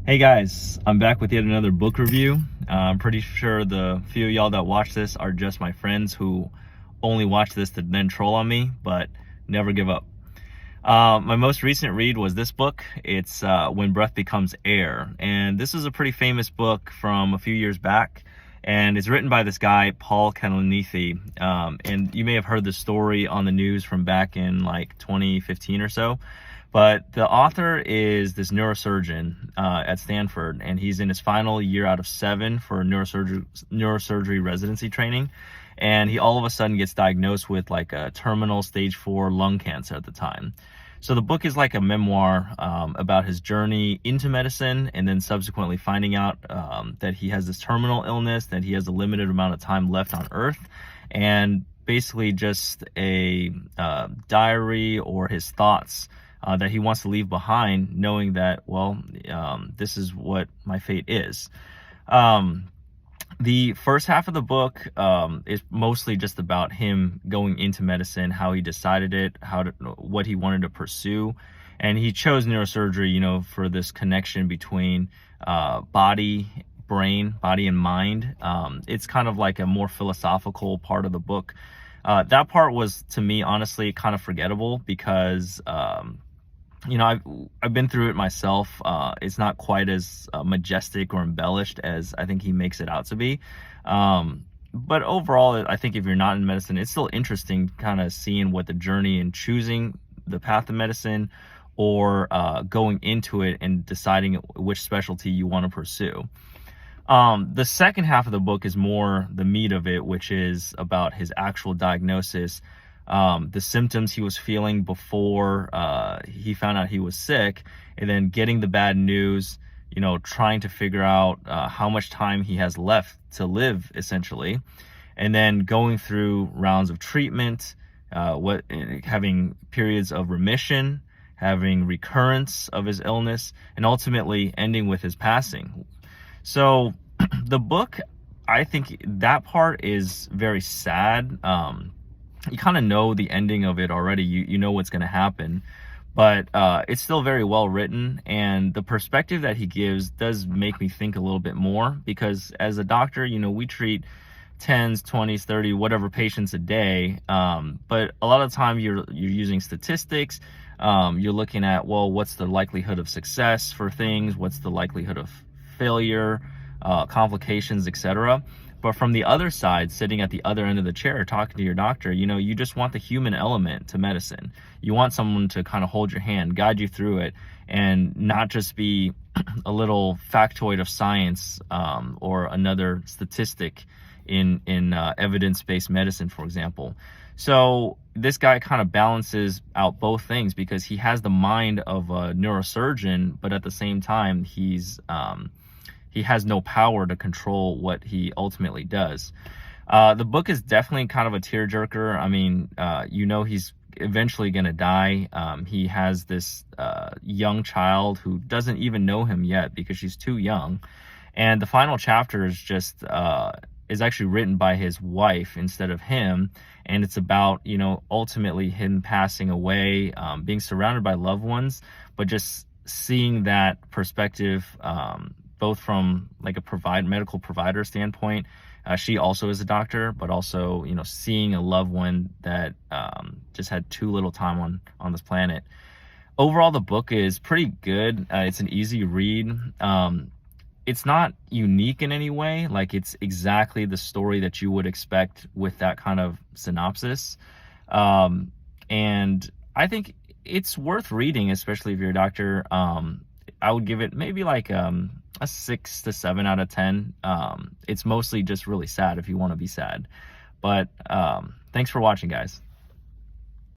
Hey guys, I'm back with yet another book review. I'm pretty sure the few of y'all that watch this are just my friends who only watch this to then troll on me, but never give up. My most recent read was this book. It's When Breath Becomes Air, and this is a pretty famous book from a few years back, and it's written by this guy, Paul Kalanithi, and you may have heard the story on the news from back in like 2015 or so. But the author is this neurosurgeon at Stanford, and he's in his final year out of 7 for neurosurgery residency training. And he all of a sudden gets diagnosed with like a terminal stage 4 lung cancer at the time. So the book is like a memoir about his journey into medicine, and then subsequently finding out that he has this terminal illness, that he has a limited amount of time left on Earth, and basically just a diary or his thoughts that he wants to leave behind, knowing that, well, this is what my fate is. The first half of the book is mostly just about him going into medicine, how he decided it, what he wanted to pursue. And he chose neurosurgery, for this connection between body and mind. It's kind of like a more philosophical part of the book. That part was, to me, honestly, kind of forgettable because I've been through it myself. It's not quite as majestic or embellished as I think he makes it out to be. But overall, I think if you're not in medicine, it's still interesting kind of seeing what the journey in choosing the path of medicine or going into it and deciding which specialty you want to pursue. The second half of the book is more the meat of it, which is about his actual diagnosis, the symptoms he was feeling before he found out he was sick, and then getting the bad news, trying to figure out how much time he has left to live, essentially, and then going through rounds of treatment, having periods of remission, having recurrence of his illness, and ultimately ending with his passing. So the book, I think that part is very sad. You kind of know the ending of it already. You know what's going to happen, but it's still very well written, and the perspective that he gives does make me think a little bit more, because as a doctor, we treat 10s, 20s, 30, whatever patients a day, but a lot of the time you're using statistics. You're looking at, well, what's the likelihood of success for things, what's the likelihood of failure, complications, etc. But from the other side, sitting at the other end of the chair, talking to your doctor, you just want the human element to medicine. You want someone to kind of hold your hand, guide you through it, and not just be a little factoid of science or another statistic in evidence-based medicine, for example. So this guy kind of balances out both things, because he has the mind of a neurosurgeon, but at the same time, he has no power to control what he ultimately does. The book is definitely kind of a tearjerker. I mean, he's eventually going to die. He has this young child who doesn't even know him yet because she's too young. And the final chapter is just is actually written by his wife instead of him. And it's about, ultimately him passing away, being surrounded by loved ones, but just seeing that perspective, both from like a medical provider standpoint. She also is a doctor, but also, seeing a loved one that just had too little time on this planet. Overall, the book is pretty good. It's an easy read. It's not unique in any way. Like, it's exactly the story that you would expect with that kind of synopsis. And I think it's worth reading, especially if you're a doctor. I would give it maybe like a 6 to 7 out of 10. It's mostly just really sad if you want to be sad. But thanks for watching, guys.